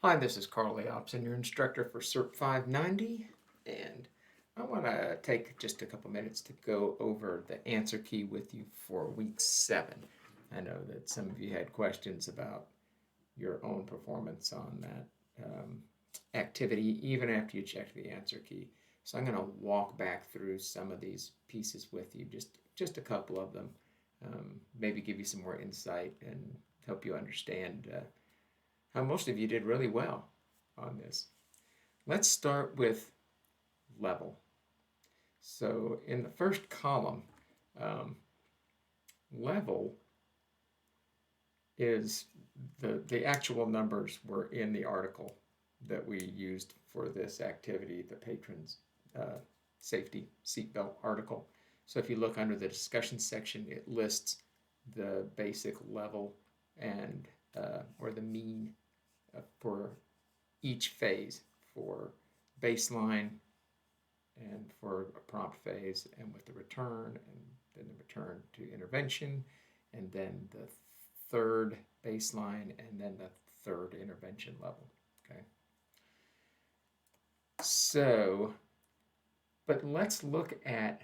Hi, this is Carl Leopson, your instructor for SERP 590, and I want to take just a couple minutes to go over the answer key with you for week 7. I know that some of you had questions about your own performance on that activity even after you checked the answer key. So I'm going to walk back through some of these pieces with you, just a couple of them, maybe give you some more insight and help you understand how most of you did really well on this. Let's start with level. So in the first column, level is the actual numbers were in the article that we used for this activity, the patrons safety seatbelt article. So if you look under the discussion section, it lists the basic level and or the mean for each phase, for baseline and for a prompt phase, and with the return, and then the return to intervention, and then the third baseline, and then the third intervention level. Okay. So, but let's look at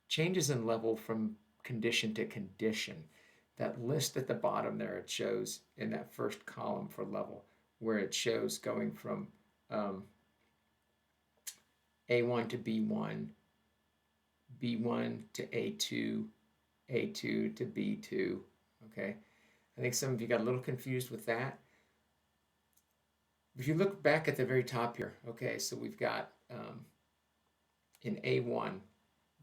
changes in level from condition to condition. That list at the bottom there, it shows in that first column for level, where it shows going from A1 to B1, B1 to A2, A2 to B2, okay? I think some of you got a little confused with that. If you look back at the very top here, okay, so we've got in A1,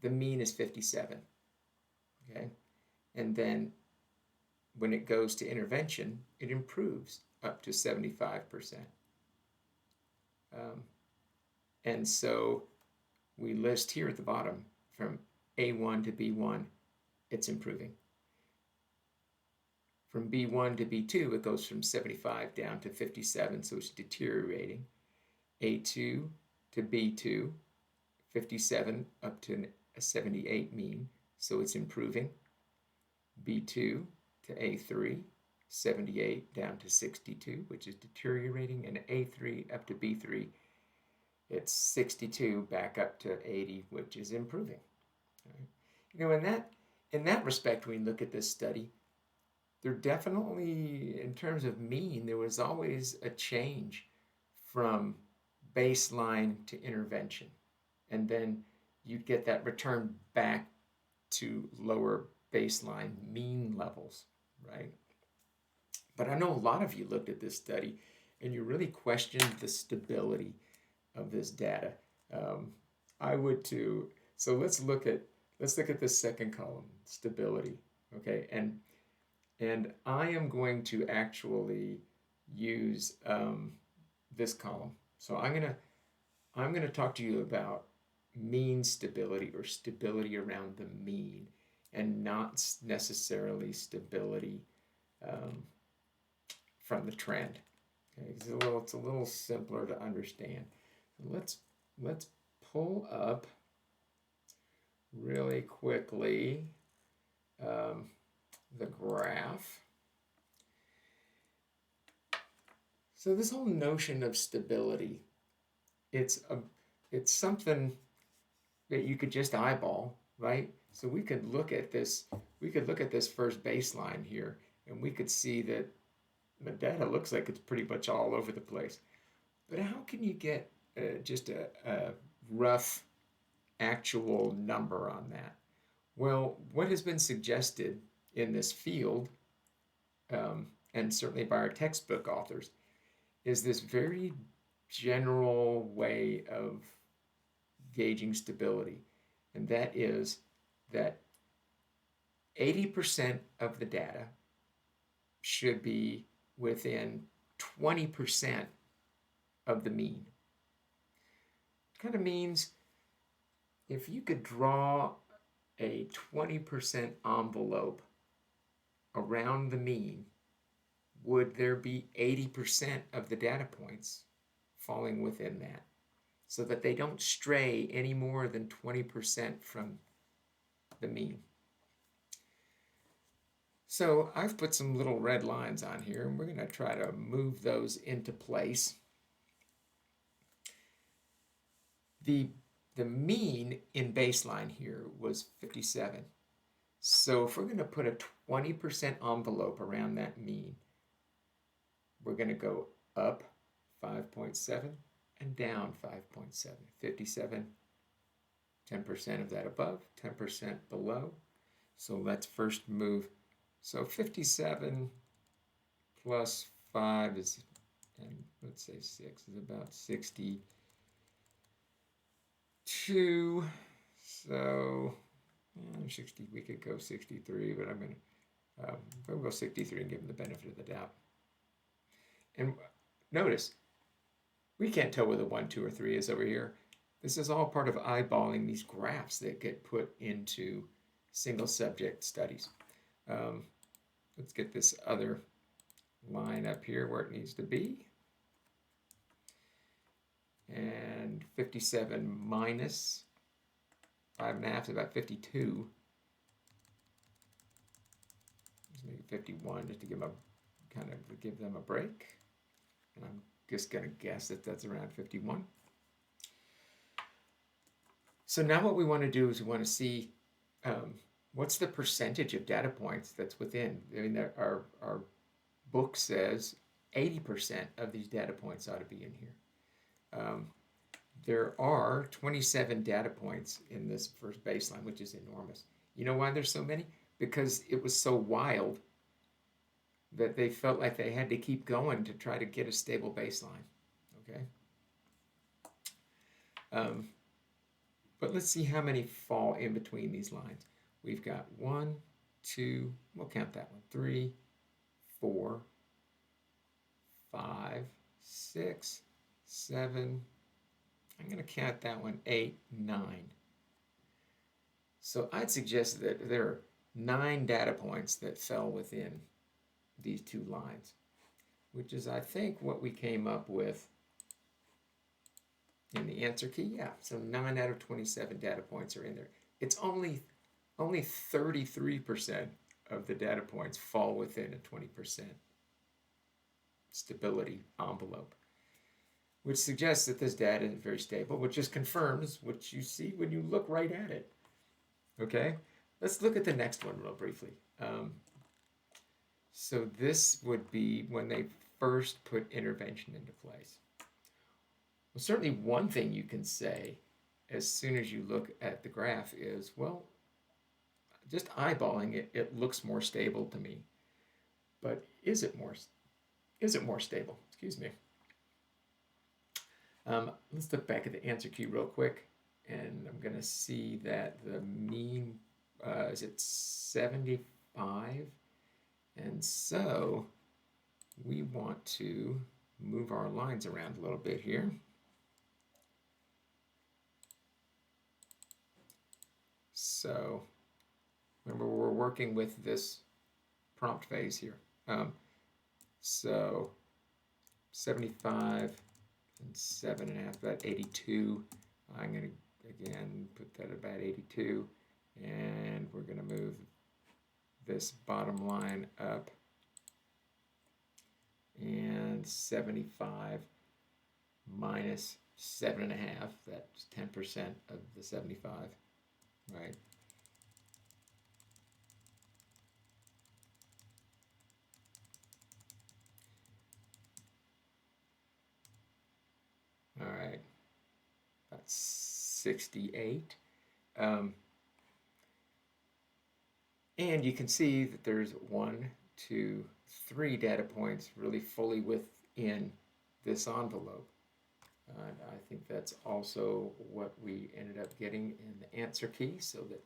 the mean is 57, okay? And then when it goes to intervention, it improves up to 75%. And so we list here at the bottom from A1 to B1, it's improving. From B1 to B2, it goes from 75 down to 57, so it's deteriorating. A2 to B2, 57 up to a 78 mean, so it's improving. B2 to A3, 78 down to 62, which is deteriorating, and A3 up to B3, it's 62 back up to 80, which is improving. Right? You know, in that respect, when you look at this study, there definitely, in terms of mean, there was always a change from baseline to intervention. And then you'd get that return back to lower baseline mean levels, right? But I know a lot of you looked at this study and you really questioned the stability of this data. I would too. So let's look at this second column, stability. Okay, and I am going to actually use this column. So I'm gonna talk to you about mean stability, or stability around the mean, and not necessarily stability from the trend. Okay, it's a little simpler to understand. Let's pull up really quickly the graph. So this whole notion of stability, it's something that you could just eyeball, right? So we could look at this first baseline here, and we could see that the data looks like it's pretty much all over the place. But how can you get just a rough actual number on that? Well, what has been suggested in this field, and certainly by our textbook authors, is this very general way of gauging stability, and that is that 80% of the data should be within 20% of the mean. It kind of means if you could draw a 20% envelope around the mean, would there be 80% of the data points falling within that, so that they don't stray any more than 20% from the mean? So I've put some little red lines on here, and we're going to try to move those into place. The mean in baseline here was 57. So if we're going to put a 20% envelope around that mean, we're going to go up 5.7 and down 5.7. 57, 10% of that above, 10% below. So let's first move. So 57 plus 5 is, and let's say 6 is about 62. So 60, we could go 63, but I'm going to we'll go 63 and give them the benefit of the doubt. And notice, we can't tell whether 1, 2, or 3 is over here. This is all part of eyeballing these graphs that get put into single subject studies. Let's get this other line up here where it needs to be. And 57 minus 5.5 is about 52. Let's make it 51 just to give them give them a break. And I'm just going to guess that that's around 51. So now what we want to do is we want to see what's the percentage of data points that's within. I mean, our book says 80% of these data points ought to be in here. There are 27 data points in this first baseline, which is enormous. You know why there's so many? Because it was so wild that they felt like they had to keep going to try to get a stable baseline. Okay. But let's see how many fall in between these lines. We've got 1, 2, we'll count that one, 3, 4, 5, 6, 7, I'm going to count that one, 8, 9. So I'd suggest that there are 9 data points that fell within these two lines, which is, I think, what we came up with in the answer key. Yeah, so 9 out of 27 data points are in there. It's only 33% of the data points fall within a 20% stability envelope, which suggests that this data is very stable, which just confirms what you see when you look right at it. Okay, let's look at the next one real briefly. So this would be when they first put intervention into place. Well, certainly one thing you can say as soon as you look at the graph is, well, just eyeballing it, it looks more stable to me. But is it more stable? Excuse me. Let's look back at the answer key real quick, and I'm going to see that the mean is at 75, and so we want to move our lines around a little bit here. So remember, we're working with this prompt phase here. So 75 and 7.5, about 82. I'm going to, again, put that at about 82. And we're going to move this bottom line up. And 75 minus 7.5, that's 10% of the 75, right? All right, that's 68. And you can see that there's 1, 2, 3 data points really fully within this envelope. I think that's also what we ended up getting in the answer key, so that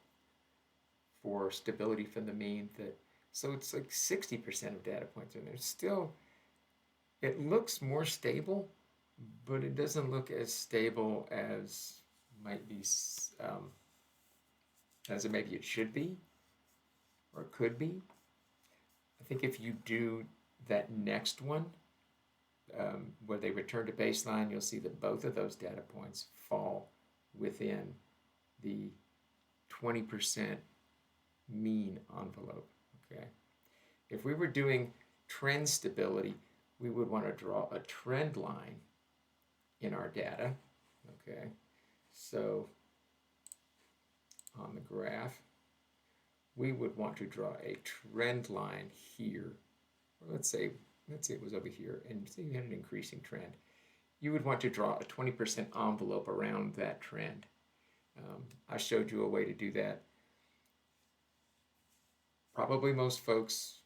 for stability from the mean, so it's like 60% of data points in there. Still, it looks more stable, but it doesn't look as stable as might be, as maybe it should be, or could be. I think if you do that next one, where they return to baseline, you'll see that both of those data points fall within the 20% mean envelope, okay? If we were doing trend stability, we would want to draw a trend line in our data. Okay, so on the graph, we would want to draw a trend line here. Or let's say it was over here, and say you had an increasing trend. You would want to draw a 20% envelope around that trend. I showed you a way to do that. Probably most folks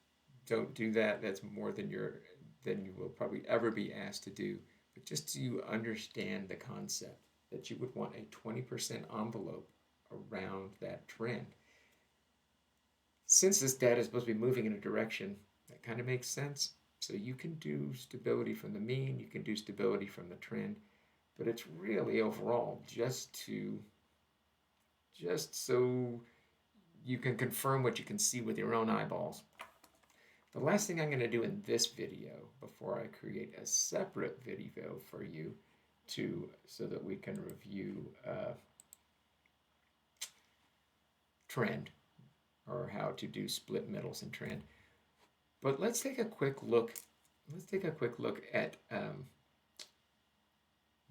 don't do that. That's more than you will probably ever be asked to do. But just so you understand the concept that you would want a 20% envelope around that trend. Since this data is supposed to be moving in a direction, that kind of makes sense. So you can do stability from the mean, you can do stability from the trend, but it's really overall just so you can confirm what you can see with your own eyeballs. The last thing I'm going to do in this video before I create a separate video for you so that we can review trend, or how to do split middles and trend. But let's take a quick look. Let's take a quick look at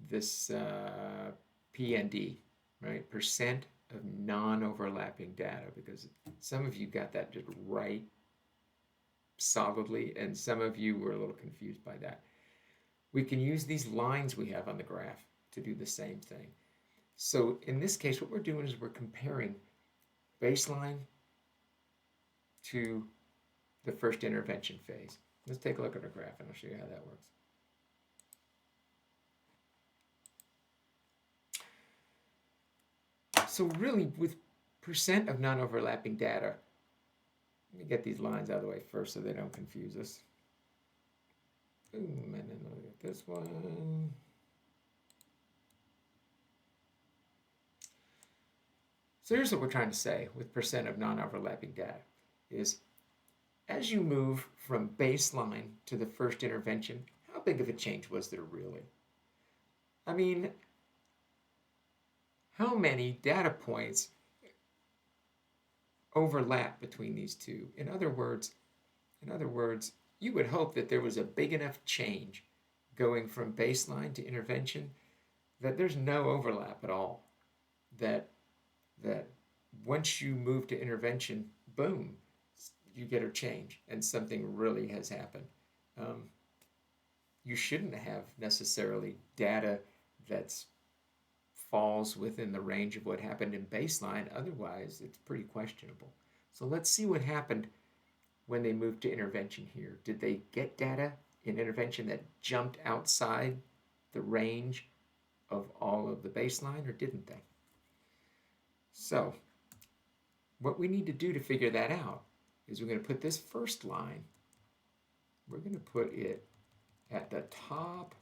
this PND, right? Percent of non-overlapping data, because some of you got that just right solidly, and some of you were a little confused by that. We can use these lines we have on the graph to do the same thing. So in this case, what we're doing is we're comparing baseline to the first intervention phase. Let's take a look at our graph and I'll show you how that works. So really, with percent of non-overlapping data, let me get these lines out of the way first so they don't confuse us. Boom, and then I'll get this one. So here's what we're trying to say with percent of non-overlapping data is, as you move from baseline to the first intervention, how big of a change was there really? I mean, how many data points overlap between these two? In other words, you would hope that there was a big enough change going from baseline to intervention that there's no overlap at all. That once you move to intervention, boom, you get a change and something really has happened. You shouldn't have necessarily data that falls within the range of what happened in baseline. Otherwise, it's pretty questionable. So let's see what happened when they moved to intervention here. Did they get data in intervention that jumped outside the range of all of the baseline, or didn't they? So what we need to do to figure that out is we're going to put this first line, we're going to put it at the top,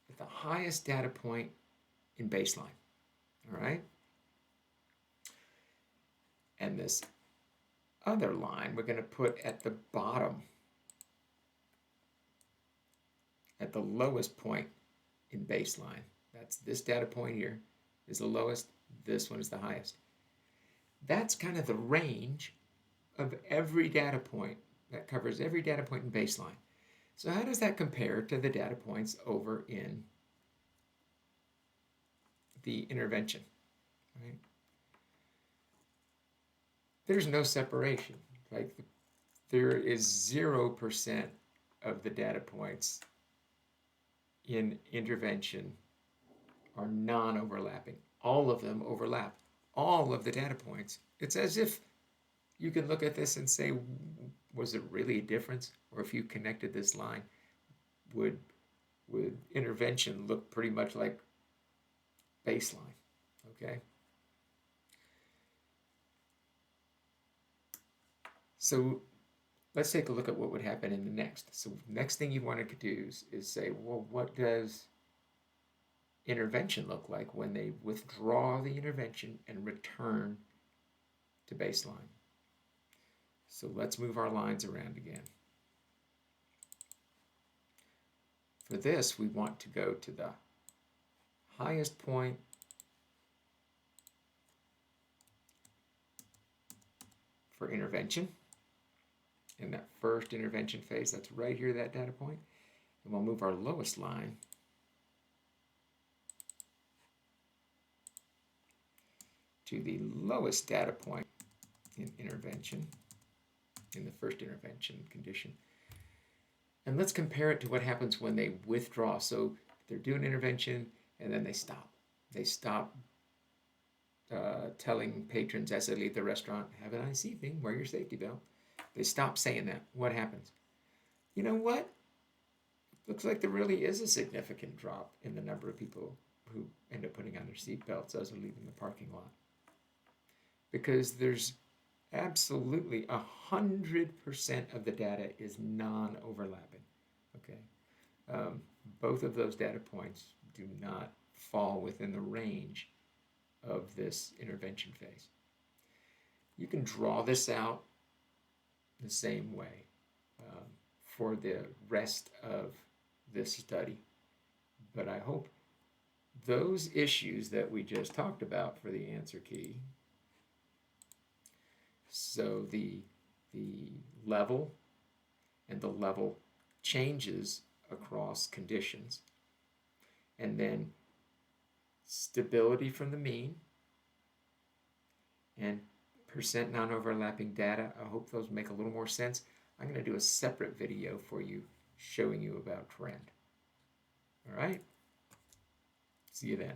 at the highest data point in baseline, all right? And this other line we're going to put at the bottom, at the lowest point in baseline. That's this data point here is the lowest, this one is the highest. That's kind of the range of every data point. That covers every data point in baseline. So how does that compare to the data points over in the intervention, right? There's no separation. Like, there is 0% of the data points in intervention are non-overlapping. All of them overlap. All of the data points. It's as if you can look at this and say, was it really a difference? Or if you connected this line, would intervention look pretty much like baseline? Okay. So let's take a look at what would happen in the next. So next thing you want to do is say, well, what does intervention look like when they withdraw the intervention and return to baseline? So let's move our lines around again. For this, we want to go to the highest point for intervention. in that first intervention phase. That's right here, that data point. And we'll move our lowest line to the lowest data point in intervention, in the first intervention condition. And let's compare it to what happens when they withdraw. So they're doing intervention and then they stop. They stop telling patrons as they leave the restaurant, have a nice evening, wear your safety belt. They stop saying that. What happens? You know what? Looks like there really is a significant drop in the number of people who end up putting on their seat belts as they're leaving the parking lot. Because there's absolutely 100% of the data is non-overlapping. Okay, both of those data points do not fall within the range of this intervention phase. You can draw this out the same way for the rest of this study, but I hope those issues that we just talked about for the answer key, so the level and the level changes across conditions, and then stability from the mean, and percent non-overlapping data. I hope those make a little more sense. I'm going to do a separate video for you showing you about trend. All right? See you then.